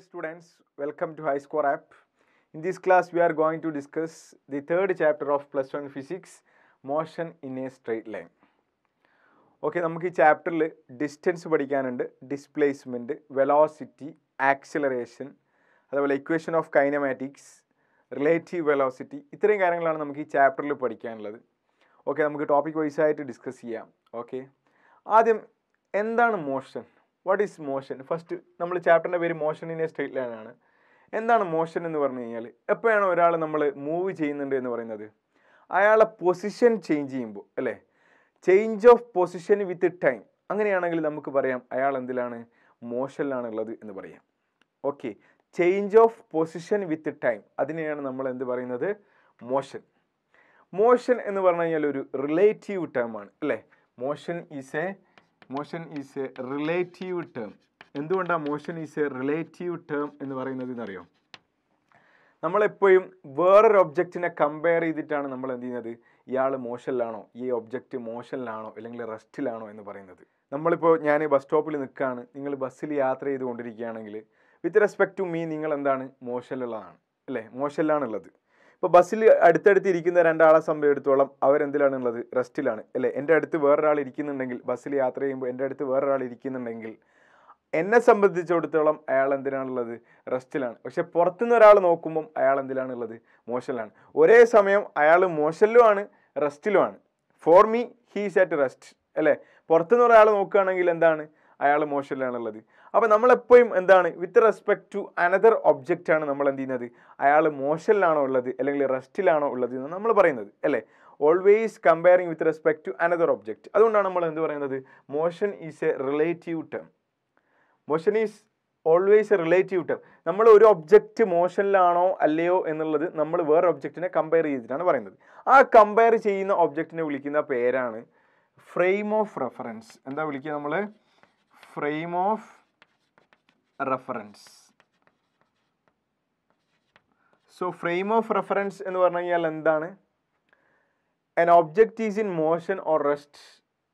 dear students, welcome to High Score app. In this class, we are going to discuss the third chapter of plus 1 physics, motion in a straight line. Okay, നമുക്ക് ഈ ചാപ്റ്ററിൽ distance പഠിക്കാനുണ്ട്, displacement, velocity, acceleration, അതുപോലെ equation of kinematics, relative velocity, ഇത്രയും കാര്യങ്ങളാണ് നമുക്ക് ഈ ചാപ്റ്ററിൽ പഠിക്കാനുള്ളത്. ഓക്കെ, നമുക്ക് ടോപ്പിക് വൈസ് ആയിട്ട് ഡിസ്കസ് ചെയ്യാം. ഓക്കെ, ആദ്യം എന്താണ് motion? What is motion? First നമ്മൾ ചാപ്റ്ററിൻ്റെ പേര് motion in a straight line ആണ്. എന്താണ് മോഷൻ എന്ന് പറഞ്ഞു കഴിഞ്ഞാൽ, എപ്പോഴാണ് ഒരാൾ നമ്മൾ മൂവ് ചെയ്യുന്നുണ്ട് എന്ന് പറയുന്നത്? അയാളെ പൊസിഷൻ ചേഞ്ച് ചെയ്യുമ്പോൾ, അല്ലേ? Change of position with time. അങ്ങനെയാണെങ്കിൽ നമുക്ക് പറയാം അയാൾ എന്തിലാണ്? മോഷനിലാണുള്ളത് എന്ന് പറയാം. Okay, change of position with time, അതിനെയാണ് നമ്മൾ എന്ത് പറയുന്നത്? മോഷൻ. മോഷൻ എന്ന് പറഞ്ഞു കഴിഞ്ഞാൽ ഒരു റിലേറ്റീവ് ടേം ആണ്, അല്ലേ? Motion is a relative term. എന്തുകൊണ്ടാണ് motion is a relative term എന്ന് പറയുന്നത് എന്നറിയോ? നമ്മളെപ്പോഴും വേറൊരു ഒബ്ജക്റ്റിനെ കമ്പയർ ചെയ്തിട്ടാണ് നമ്മൾ എന്ത് ചെയ്യുന്നത്? ഇയാൾ മോഷനിലാണോ, ഈ ഒബ്ജക്റ്റ് മോഷനിലാണോ അല്ലെങ്കിൽ റെസ്റ്റിലാണോ എന്ന് പറയുന്നത്. നമ്മളിപ്പോൾ ഞാൻ ബസ് സ്റ്റോപ്പിൽ നിൽക്കുകയാണ്, നിങ്ങൾ ബസ്സിൽ യാത്ര ചെയ്തുകൊണ്ടിരിക്കുകയാണെങ്കിൽ വിത്ത് റെസ്പെക്ട് ടു മീ നിങ്ങൾ എന്താണ്? മോഷനിലുള്ളതാണ്, അല്ലേ? മോഷനിലാണുള്ളത്. ഇപ്പോൾ ബസ്സിൽ അടുത്തടുത്ത് ഇരിക്കുന്ന രണ്ടാളെ സംബന്ധിച്ചിടത്തോളം അവരെന്തിലാണുള്ളത്? റെസ്റ്റിലാണ്, അല്ലേ? എൻ്റെ അടുത്ത് വേറൊരാൾ ഇരിക്കുന്നുണ്ടെങ്കിൽ, ബസ്സിൽ യാത്ര ചെയ്യുമ്പോൾ എൻ്റെ അടുത്ത് വേറൊരാൾ ഇരിക്കുന്നുണ്ടെങ്കിൽ എന്നെ സംബന്ധിച്ചിടത്തോളം അയാൾ എന്തിനാണുള്ളത്? റെസ്റ്റിലാണ്. പക്ഷെ പുറത്തുനിന്ന് ഒരാൾ നോക്കുമ്പം അയാൾ എന്തിലാണുള്ളത്? മോഷനിലാണ്. ഒരേ സമയം അയാൾ മോഷനിലുമാണ് റെസ്റ്റിലുമാണ്. For me he's at rest, അല്ലേ? പുറത്തുനിന്ന് ഒരാൾ നോക്കുകയാണെങ്കിൽ എന്താണ്? അയാൾ മോഷനിലാണുള്ളത്. അപ്പോൾ നമ്മളെപ്പോഴും എന്താണ്? With respect to another object ആണ് നമ്മൾ എന്ത് ചെയ്യുന്നത്? അയാൾ മോഷനിലാണോ ഉള്ളത് അല്ലെങ്കിൽ റെസ്റ്റിലാണോ ഉള്ളത് എന്ന് നമ്മൾ പറയുന്നത്, അല്ലേ? Always comparing with respect to another object. അതുകൊണ്ടാണ് നമ്മൾ എന്ത് പറയുന്നത്? Motion is a relative term. Motion is always a relative term. നമ്മൾ ഒരു ഒബ്ജക്റ്റ് മോഷനിലാണോ അല്ലയോ എന്നുള്ളത് നമ്മൾ വേറെ ഒബ്ജക്റ്റിനെ കമ്പയർ ചെയ്തിട്ടാണ് പറയുന്നത്. ആ കമ്പയർ ചെയ്യുന്ന ഒബ്ജക്റ്റിനെ വിളിക്കുന്ന പേരാണ് ഫ്രെയിം ഓഫ് റെഫറൻസ്. എന്താ വിളിക്കുക നമ്മൾ? Frame of reference. So frame of reference എന്ന് പറഞ്ഞു കഴിഞ്ഞാൽ എന്താണ്? an object is in motion or rest,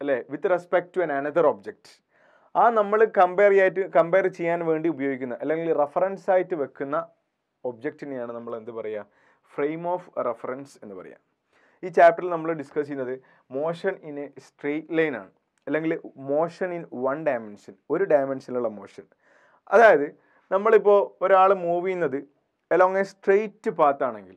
അല്ലേ? With respect to another object. ആ നമ്മൾ കമ്പയർ ചെയ്യാൻ വേണ്ടി ഉപയോഗിക്കുന്ന അല്ലെങ്കിൽ റെഫറൻസ് ആയിട്ട് വെക്കുന്ന ഒബ്ജക്റ്റിനെയാണ് നമ്മൾ എന്ത് പറയുക? ഫ്രെയിം ഓഫ് റെഫറൻസ് എന്ന് പറയുക. ഈ ചാപ്റ്ററിൽ നമ്മൾ ഡിസ്കസ് ചെയ്യുന്നത് motion in a straight line ആണ്, അല്ലെങ്കിൽ മോഷൻ ഇൻ വൺ ഡയമെൻഷൻ, ഒരു ഡയമെൻഷനിലുള്ള മോഷൻ. അതായത് നമ്മളിപ്പോൾ ഒരാൾ മൂവ് ചെയ്യുന്നത് അലോങ് എ സ്ട്രെയിറ്റ് പാത്ത് ആണെങ്കിൽ,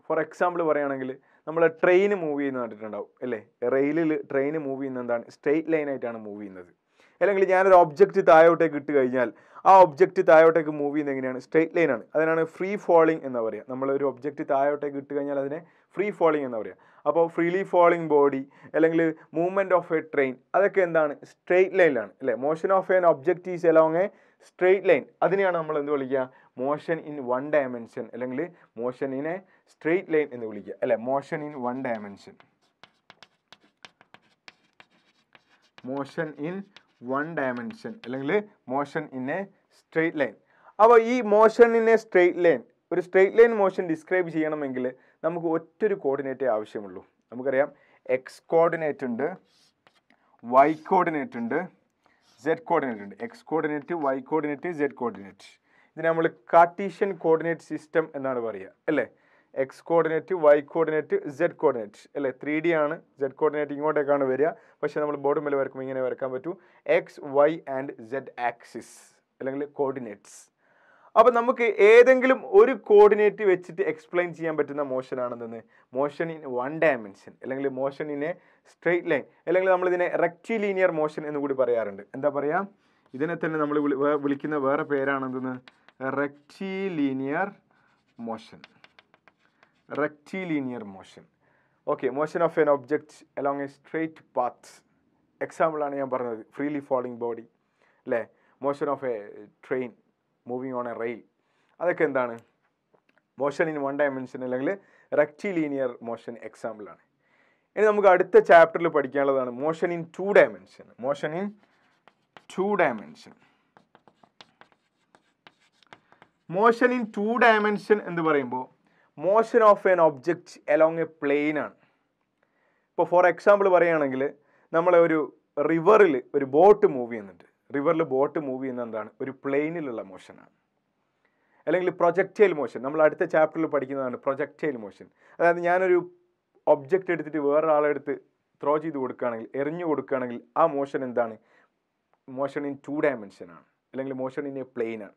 ഫോർ എക്സാമ്പിൾ പറയുകയാണെങ്കിൽ നമ്മൾ ട്രെയിൻ മൂവ് ചെയ്യുന്ന കണ്ടിട്ടുണ്ടാവും, അല്ലേ? റെയിലിൽ ട്രെയിൻ മൂവ് ചെയ്യുന്ന എന്താണ്? സ്ട്രെയിറ്റ് ലൈൻ ആയിട്ടാണ് മൂവ് ചെയ്യുന്നത്. അല്ലെങ്കിൽ ഞാനൊരു ഒബ്ജക്റ്റ് താഴോട്ടേക്ക് ഇട്ട് കഴിഞ്ഞാൽ ആ ഒബ്ജക്റ്റ് താഴോട്ടേക്ക് മൂവ് ചെയ്യുന്നത് എങ്ങനെയാണ്? സ്ട്രെയിറ്റ് ലൈൻ ആണ്. അതിനാണ് ഫ്രീ ഫോളിങ് എന്ന് പറയുക. നമ്മളൊരു ഒബ്ജക്റ്റ് താഴോട്ടേക്ക് ഇട്ട് കഴിഞ്ഞാൽ അതിനെ ഫ്രീ ഫോളിങ് എന്ന് പറയുക. അപ്പോൾ ഫ്രീലി ഫോളിങ് ബോഡി അല്ലെങ്കിൽ മൂവ്മെൻറ്റ് ഓഫ് എ ട്രെയിൻ, അതൊക്കെ എന്താണ്? സ്ട്രെയിറ്റ് ലൈനിലാണ്, അല്ലേ? Motion of an object is along a straight line. അതിനെയാണ് നമ്മൾ എന്ത് വിളിക്കുക? മോഷൻ ഇൻ വൺ ഡയമെൻഷൻ അല്ലെങ്കിൽ motion in a straight line എന്ന് വിളിക്കുക, അല്ലേ? Motion in one dimension, motion in one dimension അല്ലെങ്കിൽ motion in a straight line. അപ്പോൾ ഈ motion in a straight line, ഒരു സ്ട്രെയിറ്റ് ലൈൻ മോഷൻ ഡിസ്ക്രൈബ് ചെയ്യണമെങ്കിൽ നമുക്ക് ഒറ്റൊരു കോർഡിനേറ്റേ ആവശ്യമുള്ളൂ. നമുക്കറിയാം എക്സ് കോർഡിനേറ്റ് ഉണ്ട്, വൈ കോർഡിനേറ്റ് ഉണ്ട്, സെഡ് കോർഡിനേറ്റ് ഉണ്ട്. X coordinate, Y coordinate, Z coordinate. ഇതിന് നമ്മൾ കാർട്ടീഷ്യൻ കോർഡിനേറ്റ് സിസ്റ്റം എന്നാണ് പറയുക, അല്ലേ? X coordinate, Y coordinate, Z coordinate, അല്ലേ? 3D ആണ്. സെഡ് കോർഡിനേറ്റ് ഇങ്ങോട്ടേക്കാണ് വരിക. പക്ഷേ നമ്മൾ ബോർഡ് മേലെ വരക്കുമ്പോൾ ഇങ്ങനെ വരക്കാൻ പറ്റൂ. X, Y and Z axis അല്ലെങ്കിൽ കോർഡിനേറ്റ്സ്. അപ്പോൾ നമുക്ക് ഏതെങ്കിലും ഒരു കോർഡിനേറ്റ് വെച്ചിട്ട് എക്സ്പ്ലെയിൻ ചെയ്യാൻ പറ്റുന്ന മോഷൻ ആണെന്ന് മോഷൻ ഇൻ വൺ ഡയമെൻഷൻ അല്ലെങ്കിൽ motion in a straight line, അല്ലെങ്കിൽ നമ്മളിതിനെ റെക്റ്റിലീനിയർ മോഷൻ എന്ന് കൂടി പറയാറുണ്ട്. എന്താ പറയുക? ഇതിനെ തന്നെ നമ്മൾ വിളിക്കുന്ന വേറെ പേരാണെന്ന് rectilinear motion. rectilinear motion. Okay, motion of an object along a straight path. Example ആണ് ഞാൻ പറഞ്ഞത്, ഫ്രീലി ഫോളിങ് ബോഡി, അല്ലേ? Motion of a train moving on a rail, അതൊക്കെ എന്താണ്? മോഷൻ ഇൻ വൺ ഡയമെൻഷൻ അല്ലെങ്കിൽ റെക്റ്റിലീനിയർ മോഷൻ എക്സാമ്പിളാണ്. ഇനി നമുക്ക് അടുത്ത ചാപ്റ്ററിൽ പഠിക്കാനുള്ളതാണ് motion in two dimension. Motion in two dimension. Motion in two dimension എന്ന് പറയുമ്പോൾ motion of an object along a plane ആണ്. ഇപ്പോൾ ഫോർ എക്സാമ്പിൾ പറയുകയാണെങ്കിൽ നമ്മൾ ഒരു റിവറിൽ ഒരു ബോട്ട് മൂവ് ചെയ്യുന്നുണ്ട്. റിവറിൽ ബോട്ട് മൂവ് ചെയ്യുന്ന എന്താണ്? ഒരു പ്ലെയിനിലുള്ള മോഷനാണ്. അല്ലെങ്കിൽ പ്രൊജക്റ്റൈൽ മോഷൻ. നമ്മൾ അടുത്ത ചാപ്റ്ററിൽ പഠിക്കുന്നതാണ് പ്രൊജക്റ്റൈൽ മോഷൻ. അതായത് ഞാനൊരു ഒബ്ജക്റ്റ് എടുത്തിട്ട് വേറൊരാളെ എടുത്ത് ത്രോ ചെയ്ത് കൊടുക്കുകയാണെങ്കിൽ, എറിഞ്ഞു കൊടുക്കുകയാണെങ്കിൽ ആ മോഷൻ എന്താണ്? മോഷൻ ഇൻ 2 dimension ആണ്, അല്ലെങ്കിൽ മോഷൻ ഇൻ എ പ്ലെയിൻ ആണ്.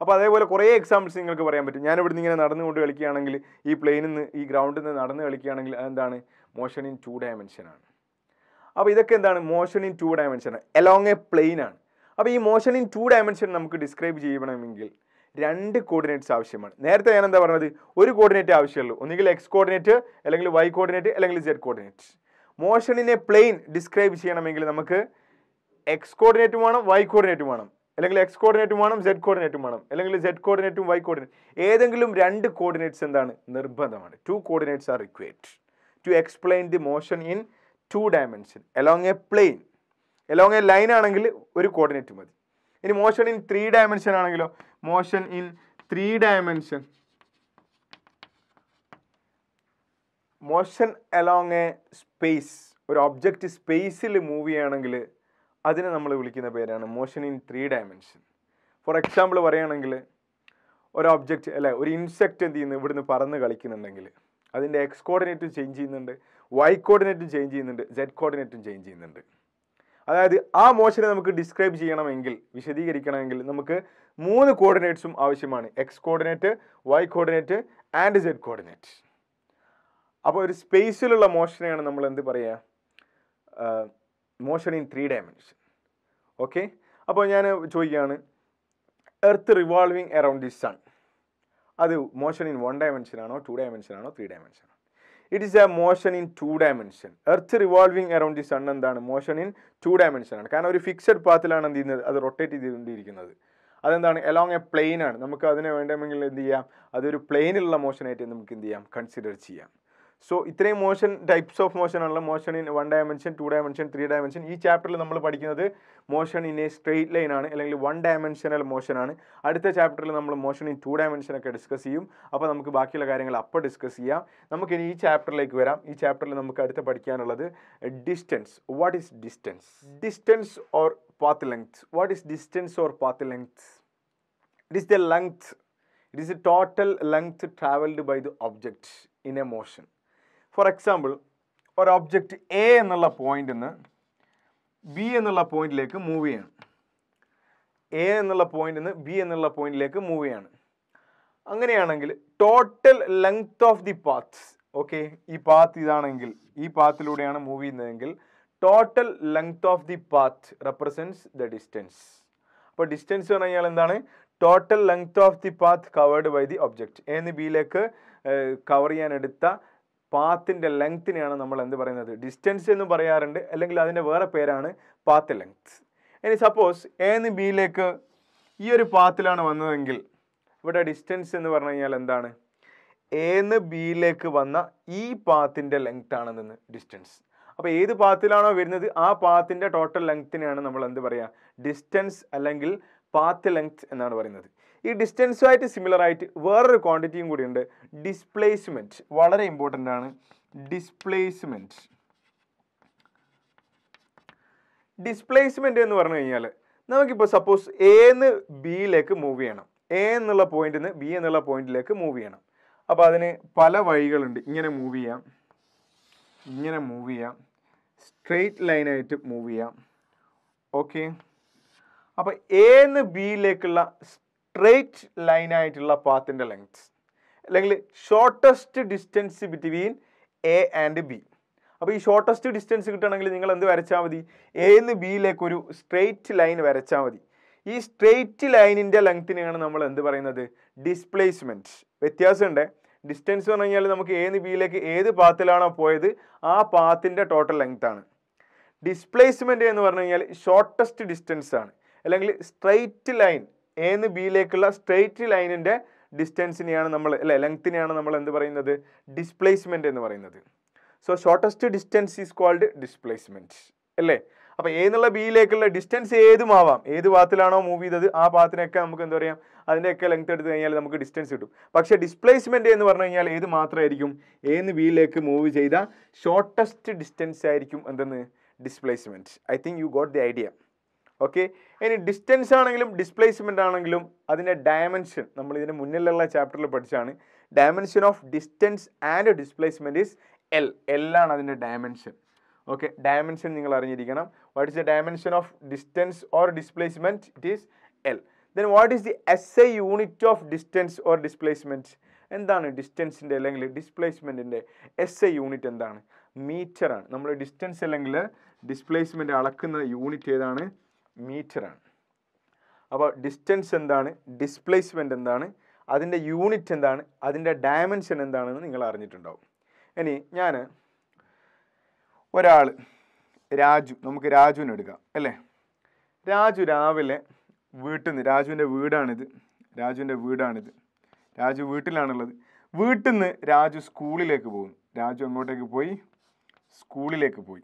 അപ്പോൾ അതേപോലെ കുറേ എക്സാമ്പിൾസ് നിങ്ങൾക്ക് പറയാൻ പറ്റും. ഞാനിവിടുന്ന് ഇങ്ങനെ നടന്നുകൊണ്ട് കളിക്കുകയാണെങ്കിൽ, ഈ പ്ലെയിനിൽ നിന്ന് ഈ ഗ്രൗണ്ടിൽ നിന്ന് നടന്ന് കളിക്കുകയാണെങ്കിൽ അതെന്താണ്? മോഷൻ ഇൻ 2 dimension ആണ്. അപ്പോൾ ഇതൊക്കെ എന്താണ്? മോഷൻ ഇൻ 2 dimension ആണ്, എലോങ് എ പ്ലെയിൻ ആണ്. അപ്പോൾ ഈ മോഷൻ ഇൻ 2 dimension നമുക്ക് ഡിസ്ക്രൈബ് ചെയ്യണമെങ്കിൽ 2 കോർഡിനേറ്റ്സ് ആവശ്യമാണ്. നേരത്തെ ഞാൻ എന്താ പറഞ്ഞത്? ഒരു കോർഡിനേറ്റ് ആവശ്യമുള്ളൂ, ഒന്നുകിൽ എക്സ് കോർഡിനേറ്റ്, അല്ലെങ്കിൽ വൈ കോർഡിനേറ്റ്, അല്ലെങ്കിൽ Z coordinate. Motion in a plane describe ചെയ്യണമെങ്കിൽ നമുക്ക് എക്സ് കോർഡിനേറ്റും വേണം, വൈ കോർഡിനേറ്റും വേണം, അല്ലെങ്കിൽ എക്സ് കോർഡിനേറ്റും വേണം, സെഡ് കോർഡിനേറ്റും വേണം, അല്ലെങ്കിൽ സെഡ് കോർഡിനേറ്റും വൈ കോർഡിനേറ്റ്. ഏതെങ്കിലും 2 കോർഡിനേറ്റ്സ് എന്താണ്? നിർബന്ധമാണ്. 2 coordinates are required to explain the motion in 2 dimension along a plane. Along a line ആണെങ്കിൽ ഒരു കോർഡിനേറ്റ് മതി. ഇനി മോഷൻ ഇൻ 3 dimension ആണെങ്കിലോ? Motion in 3 dimension, motion along a space, ഒരു ഒബ്ജക്റ്റ് സ്പേസിൽ മൂവ് ചെയ്യുകയാണെങ്കിൽ അതിനെ നമ്മൾ വിളിക്കുന്ന പേരാണ് motion in 3 dimension. For example പറയുകയാണെങ്കിൽ, ഒരു ഒബ്ജക്റ്റ് അല്ലെ, ഒരു ഇൻസെക്റ്റ് എന്ത് ചെയ്യുന്നു? ഇവിടുന്ന് പറന്ന് കളിക്കുന്നുണ്ടെങ്കിൽ അതിൻ്റെ എക്സ് കോർഡിനേറ്റും ചേഞ്ച് ചെയ്യുന്നുണ്ട്, വൈ കോർഡിനേറ്റും ചേഞ്ച് ചെയ്യുന്നുണ്ട്, സെഡ് കോർഡിനേറ്റും ചേഞ്ച് ചെയ്യുന്നുണ്ട്. അതായത് ആ മോഷനെ നമുക്ക് ഡിസ്ക്രൈബ് ചെയ്യണമെങ്കിൽ, വിശദീകരിക്കണമെങ്കിൽ നമുക്ക് 3 കോർഡിനേറ്റ്സും ആവശ്യമാണ്. X coordinate, Y coordinate and Z coordinate. അപ്പോൾ ഒരു സ്പേസിലുള്ള മോഷനെയാണ് നമ്മൾ എന്ത് പറയുക? Motion in 3 dimension. ഓക്കെ, അപ്പോൾ ഞാൻ ചോദിക്കുകയാണ്, earth revolving around the sun, അത് മോഷൻ ഇൻ 1 dimension ആണോ, 2 dimension ആണോ, 3 dimension ആണോ? It is a motion in 2 dimension. Earth revolving around the sun എന്താണ്? മോഷൻ ഇൻ 2 dimension ആണ്. കാരണം ഒരു ഫിക്സഡ് പാത്തിലാണ് എന്ത് ചെയ്യുന്നത്? അത് റൊട്ടേറ്റ് ചെയ്തുകൊണ്ടിരിക്കുന്നത്. അതെന്താണ്? എലോങ് എ പ്ലെയിൻ ആണ്. നമുക്ക് അതിനെ വേണമെങ്കിൽ എന്ത് ചെയ്യാം? അതൊരു പ്ലെയിനിലുള്ള മോഷനായിട്ട് നമുക്ക് എന്ത് ചെയ്യാം? കൺസിഡർ ചെയ്യാം. സോ ഇത്രയും മോഷൻ ടൈപ്സ് ഓഫ് മോഷൻ ആണല്ലോ. Motion in 1 dimension, 2 dimension, 3 dimension. ഈ ചാപ്റ്ററിൽ നമ്മൾ പഠിക്കുന്നത് motion in a straight line ആണ്, അല്ലെങ്കിൽ 1 dimensional മോഷൻ ആണ്. അടുത്ത ചാപ്റ്ററിൽ നമ്മൾ മോഷൻ ഇൻ 2 dimension ഒക്കെ ഡിസ്കസ് ചെയ്യും. അപ്പോൾ നമുക്ക് ബാക്കിയുള്ള കാര്യങ്ങൾ അപ്പോൾ ഡിസ്കസ് ചെയ്യാം. നമുക്കിനി ഈ ചാപ്റ്ററിലേക്ക് വരാം. ഈ ചാപ്റ്ററിൽ നമുക്ക് അടുത്ത് പഠിക്കാനുള്ളത് distance. What is distance? Distance or path length. What is distance or path length? It is the length. It is the total length traveled by the object in a motion. For example, ഒരു object A എന്നുള്ള പോയിന്റിൽ നിന്ന് B എന്നുള്ള പോയിന്റിലേക്ക് move ചെയ്യണം. A എന്നുള്ള പോയിന്റിൽ നിന്ന് ബി എന്നുള്ള പോയിന്റിലേക്ക് മൂവ് ചെയ്യാണ്. അങ്ങനെയാണെങ്കിൽ total length of the path, okay, ഈ പാത്ത് ഇതാണെങ്കിൽ, ഈ പാത്തിലൂടെയാണ് മൂവ് ചെയ്യുന്നതെങ്കിൽ total length of the path represents the distance. അപ്പോൾ ഡിസ്റ്റൻസ് എന്ന് പറഞ്ഞാൽ എന്താണ്? Total length of the path covered by the object. A എന്ന് ബിയിലേക്ക് കവർ ചെയ്യാൻ എടുത്ത പാത്തിൻ്റെ ലെങ്ത്തിനെയാണ് നമ്മൾ എന്ത് പറയുന്നത്? ഡിസ്റ്റൻസ് എന്ന് പറയാറുണ്ട്, അല്ലെങ്കിൽ അതിൻ്റെ വേറെ പേരാണ് പാത്ത് ലെങ്ത്. ഇനി സപ്പോസ് എ എന്ന് ബിയിലേക്ക് ഈ ഒരു പാത്തിലാണ് വന്നതെങ്കിൽ ഇവിടെ ഡിസ്റ്റൻസ് എന്ന് പറഞ്ഞു കഴിഞ്ഞാൽ എന്താണ്? എ എന്ന് ബിയിലേക്ക് വന്ന ഈ പാത്തിൻ്റെ ലെങ്ത് ആണെന്ന് ഡിസ്റ്റൻസ്. അപ്പോൾ ഏത് പാത്തിലാണോ വരുന്നത് ആ പാത്തിൻ്റെ ടോട്ടൽ ലെങ്ത്തിനെയാണ് നമ്മൾ എന്ത് പറയുക? ഡിസ്റ്റൻസ് അല്ലെങ്കിൽ പാത്ത് ലെങ്ത് എന്നാണ് പറയുന്നത്. ഈ ഡിസ്റ്റൻസുമായിട്ട് സിമിലർ ആയിട്ട് വേറൊരു ക്വാണ്ടിറ്റിയും കൂടി ഉണ്ട്, ഡിസ്പ്ലേസ്മെൻറ്റ്. വളരെ ഇമ്പോർട്ടൻ്റ് ആണ് ഡിസ്പ്ലേസ്മെൻറ്റ്. ഡിസ്പ്ലേസ്മെൻറ്റ് എന്ന് പറഞ്ഞു കഴിഞ്ഞാൽ നമുക്കിപ്പോൾ സപ്പോസ് എ എന്ന് ബിയിലേക്ക് മൂവ് ചെയ്യണം. എ എന്നുള്ള പോയിന്റിൽ നിന്ന് ബി എന്നുള്ള പോയിന്റിലേക്ക് മൂവ് ചെയ്യണം. അപ്പോൾ അതിന് പല വഴികളുണ്ട്. ഇങ്ങനെ മൂവ് ചെയ്യാം, ഇങ്ങനെ മൂവ് ചെയ്യാം, സ്ട്രെയിറ്റ് ലൈനായിട്ട് മൂവ് ചെയ്യാം. ഓക്കെ, അപ്പോൾ എ എന്ന് ബിയിലേക്കുള്ള സ്ട്രെയിറ്റ് ലൈനായിട്ടുള്ള പാത്തിൻ്റെ ലെങ്ത്, അല്ലെങ്കിൽ shortest distance between A and B. അപ്പോൾ ഈ ഷോർട്ടസ്റ്റ് ഡിസ്റ്റൻസ് കിട്ടണമെങ്കിൽ നിങ്ങൾ എന്ത് വരച്ചാൽ മതി? എ എന്ന് ബിയിലേക്ക് ഒരു സ്ട്രെയിറ്റ് ലൈൻ വരച്ചാൽ മതി. ഈ സ്ട്രെയിറ്റ് ലൈനിൻ്റെ ലെങ്ത്തിനെയാണ് നമ്മൾ എന്ത് പറയുന്നത്? ഡിസ്പ്ലേസ്മെൻറ്റ്. വ്യത്യാസമുണ്ട്. ഡിസ്റ്റൻസ് എന്ന് പറഞ്ഞു കഴിഞ്ഞാൽ നമുക്ക് എ എന്ന് ബിയിലേക്ക് ഏത് പാത്തിലാണോ പോയത് ആ പാത്തിൻ്റെ ടോട്ടൽ ലെങ്ത് ആണ്. ഡിസ്പ്ലേസ്മെൻറ്റ് എന്ന് പറഞ്ഞു കഴിഞ്ഞാൽ ഷോർട്ടസ്റ്റ് ഡിസ്റ്റൻസ് ആണ്, അല്ലെങ്കിൽ സ്ട്രെയിറ്റ് ലൈൻ, എ എന്ന് ബിയിലേക്കുള്ള സ്ട്രെയിറ്റ് ലൈനിൻ്റെ ഡിസ്റ്റൻസിനെയാണ് നമ്മൾ, അല്ലെ, ലെങ്ത്തിനെയാണ് നമ്മൾ എന്ത് പറയുന്നത്? ഡിസ്പ്ലേസ്മെൻറ്റ് എന്ന് പറയുന്നത്. So shortest distance is called displacement, അല്ലേ? അപ്പോൾ എ എന്നുള്ള ബിയിലേക്കുള്ള ഡിസ്റ്റൻസ് ഏതുമാവാം, ഏത് പാത്തിലാണോ മൂവ് ചെയ്തത് ആ പാത്തിനൊക്കെ നമുക്ക് എന്താ പറയാം, അതിൻ്റെയൊക്കെ ലെങ്ത് എടുത്തു കഴിഞ്ഞാൽ നമുക്ക് ഡിസ്റ്റൻസ് കിട്ടും. പക്ഷേ ഡിസ്പ്ലേസ്മെൻറ്റ് എന്ന് പറഞ്ഞു കഴിഞ്ഞാൽ ഏത് മാത്രമായിരിക്കും? എ എന്ന് ബിയിലേക്ക് മൂവ് ചെയ്ത ഷോർട്ടസ്റ്റ് ഡിസ്റ്റൻസ് ആയിരിക്കും എന്തെന്ന്? Displacement. I think you got the idea. Okay. ഇനി ഡിസ്റ്റൻസ് ആണെങ്കിലും ഡിസ്പ്ലേസ്മെൻ്റ് ആണെങ്കിലും അതിൻ്റെ ഡയമെൻഷൻ നമ്മൾ ഇതിന് മുന്നിലുള്ള ചാപ്റ്ററിൽ പഠിച്ചാണ്. Dimension of distance and displacement is L. ആണ് അതിൻ്റെ ഡയമെൻഷൻ. ഓക്കെ, ഡയമെൻഷൻ നിങ്ങൾ അറിഞ്ഞിരിക്കണം. What is the dimension of distance or displacement? It is L. Then what is the SI unit of distance or displacement? എന്താണ് ഡിസ്റ്റൻസിൻ്റെ അല്ലെങ്കിൽ ഡിസ്പ്ലേസ്മെൻറ്റിൻ്റെ SI unit എന്താണ്? മീറ്ററാണ്. നമ്മൾ ഡിസ്റ്റൻസ് അല്ലെങ്കിൽ ഡിസ്പ്ലേസ്മെൻറ്റ് അളക്കുന്ന യൂണിറ്റ് ഏതാണ്? മീറ്ററാണ്. അപ്പോൾ ഡിസ്റ്റൻസ് എന്താണ്, ഡിസ്പ്ലേസ്മെൻറ്റ് എന്താണ്, അതിൻ്റെ യൂണിറ്റ് എന്താണ്, അതിൻ്റെ ഡയമെൻഷൻ എന്താണെന്ന് നിങ്ങൾ അറിഞ്ഞിട്ടുണ്ടാവും. ഇനി ഞാൻ ഒരാൾ രാജു, നമുക്ക് രാജുവിനെ എടുക്കാം അല്ലേ. രാജു രാവിലെ വീട്ടിൽ നിന്ന്, രാജുവിൻ്റെ വീടാണിത്, രാജു വീട്ടിലാണുള്ളത്. വീട്ടിൽ നിന്ന് രാജു സ്കൂളിലേക്ക് പോകുന്നു. രാജു അങ്ങോട്ടേക്ക് പോയി, സ്കൂളിലേക്ക് പോയി.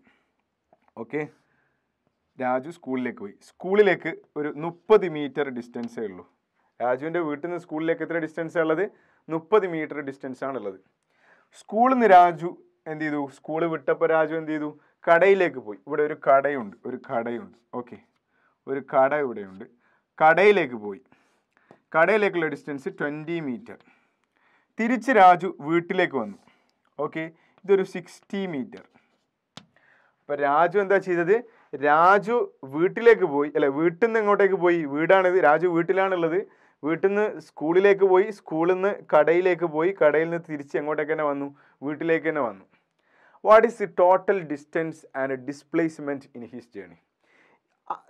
ഓക്കെ, രാജു സ്കൂളിലേക്ക് പോയി. സ്കൂളിലേക്ക് ഒരു 30 മീറ്റർ ഡിസ്റ്റൻസേ ഉള്ളൂ. രാജുവിൻ്റെ വീട്ടിൽ നിന്ന് സ്കൂളിലേക്ക് എത്ര ഡിസ്റ്റൻസാണ് ഉള്ളത്? 30 മീറ്റർ ഡിസ്റ്റൻസാണുള്ളത്. സ്കൂളിൽ നിന്ന് രാജു എന്ത് ചെയ്തു? സ്കൂൾ വിട്ടപ്പോൾ രാജു എന്ത് ചെയ്തു? കടയിലേക്ക് പോയി. ഇവിടെ ഒരു കടയുണ്ട്. ഓക്കെ, ഒരു കട ഇവിടെയുണ്ട്. കടയിലേക്ക് പോയി. കടയിലേക്കുള്ള ഡിസ്റ്റൻസ് 20 മീറ്റർ. തിരിച്ച് രാജു വീട്ടിലേക്ക് വന്നു. ഓക്കെ, ഇതൊരു 60 മീറ്റർ. അപ്പം രാജു എന്താ ചെയ്തത്? രാജു വീട്ടിലേക്ക് പോയി, അല്ലെ, വീട്ടിൽ നിന്ന് എങ്ങോട്ടേക്ക് പോയി? വീടാണിത്, രാജു വീട്ടിലാണുള്ളത്. വീട്ടിൽ നിന്ന് സ്കൂളിലേക്ക് പോയി, സ്കൂളിൽ നിന്ന് കടയിലേക്ക് പോയി, കടയിൽ നിന്ന് തിരിച്ച് എങ്ങോട്ടേക്ക് തന്നെ വന്നു? വീട്ടിലേക്ക് തന്നെ വന്നു. What is the total distance and displacement in his journey?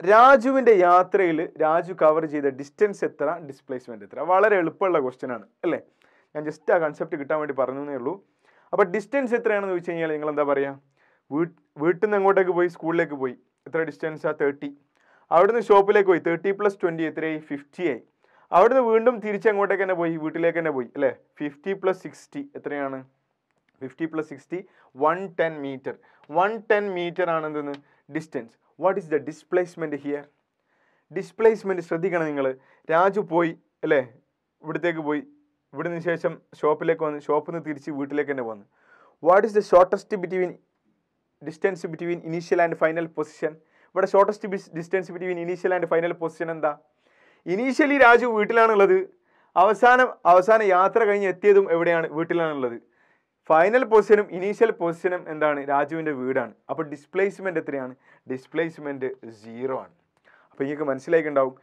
രാജുവിൻ്റെ യാത്രയിൽ രാജു കവർ ചെയ്ത ഡിസ്റ്റൻസ് എത്ര, ഡിസ്പ്ലേസ്മെൻറ്റ് എത്ര? വളരെ എളുപ്പമുള്ള ക്വസ്റ്റ്യൻ ആണ് അല്ലേ. ഞാൻ ജസ്റ്റ് ആ കൺസെപ്റ്റ് കിട്ടാൻ വേണ്ടി പറഞ്ഞേ ഉള്ളൂ. അപ്പോൾ ഡിസ്റ്റൻസ് എത്രയാണെന്ന് ചോദിച്ചു കഴിഞ്ഞാൽ നിങ്ങൾ എന്താ പറയുക? വീട്ടിൽ നിന്ന് എങ്ങോട്ടേക്ക് പോയി? സ്കൂളിലേക്ക് പോയി. എത്ര ഡിസ്റ്റൻസാണ്? 30. അവിടുന്ന് ഷോപ്പിലേക്ക് പോയി. 30 + 20 എത്രയായി? 50 ആയി. അവിടുന്ന് വീണ്ടും തിരിച്ച് എങ്ങോട്ടേക്ക് തന്നെ പോയി? വീട്ടിലേക്ക് തന്നെ പോയി അല്ലേ. 50 + 60 എത്രയാണ്? 50 + 60 110 മീറ്റർ. 110 മീറ്റർ ആണ് എന്തെന്ന്? Distance. What is the displacement here? Displacement ശ്രദ്ധിക്കണം നിങ്ങൾ. രാജു പോയി അല്ലേ, ഇവിടത്തേക്ക് പോയി, ഇവിടുന്ന് ശേഷം ഷോപ്പിലേക്ക് വന്ന്, ഷോപ്പിൽ നിന്ന് തിരിച്ച് വീട്ടിലേക്ക് തന്നെ വന്നു. What is the shortest distance between initial and final position? ഇവിടെ shortest distance between initial and final position എന്താ? ഇനീഷ്യലി രാജു വീട്ടിലാണുള്ളത്. അവസാന യാത്ര കഴിഞ്ഞ് എത്തിയതും എവിടെയാണ്? വീട്ടിലാണുള്ളത്. ഫൈനൽ പൊസിഷനും ഇനീഷ്യൽ പൊസിഷനും എന്താണ്? രാജുവിൻ്റെ വീടാണ്. അപ്പോൾ ഡിസ്പ്ലേസ്മെൻറ്റ് എത്രയാണ്? ഡിസ്പ്ലേസ്മെൻറ്റ് 0 ആണ്. അപ്പോൾ നിങ്ങൾക്ക് മനസ്സിലായിട്ടുണ്ടാവും,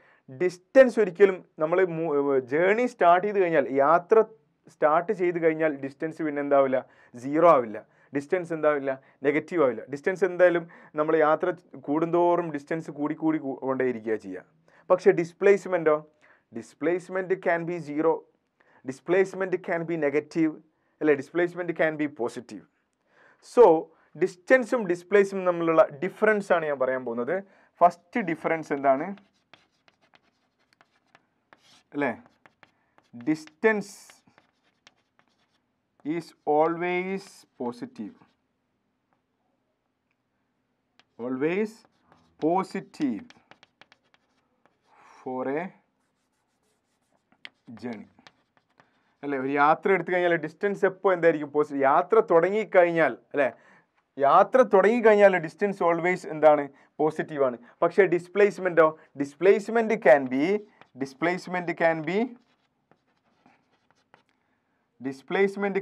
ഡിസ്റ്റൻസ് ഒരിക്കലും നമ്മൾ ജേണി സ്റ്റാർട്ട് ചെയ്ത് കഴിഞ്ഞാൽ, യാത്ര സ്റ്റാർട്ട് ചെയ്ത് കഴിഞ്ഞാൽ ഡിസ്റ്റൻസ് പിന്നെ എന്താവില്ല? 0 ആവില്ല. ഡിസ്റ്റൻസ് എന്താവില്ല? നെഗറ്റീവ് ആവില്ല. ഡിസ്റ്റൻസ് എന്തായാലും നമ്മൾ യാത്ര കൂടുന്തോറും ഡിസ്റ്റൻസ് കൂടി കൊണ്ടേയിരിക്കുക ചെയ്യുക. പക്ഷേ ഡിസ്പ്ലേസ്മെൻറ്റോ? Displacement can be 0, displacement can be negative അല്ലെ, displacement can be positive. So ഡിസ്റ്റൻസും ഡിസ്പ്ലേസും തമ്മിലുള്ള ഡിഫറൻസ് ആണ് ഞാൻ പറയാൻ പോകുന്നത്. ഫസ്റ്റ് ഡിഫറൻസ് എന്താണ് അല്ലേ? Distance is always positive. Always positive for a journey അല്ലേ. ഒരു യാത്ര എടുത്തു കഴിഞ്ഞാൽ ഡിസ്റ്റൻസ് എപ്പോൾ എന്തായിരിക്കും? പോസിറ്റീവ്. യാത്ര തുടങ്ങിക്കഴിഞ്ഞാൽ അല്ലേ, ഡിസ്റ്റൻസ് ഓൾവേസ് എന്താണ്? പോസിറ്റീവാണ്. പക്ഷേ ഡിസ്പ്ലേസ്മെൻറ്റോ? ഡിസ്പ്ലേസ്മെൻറ്റ്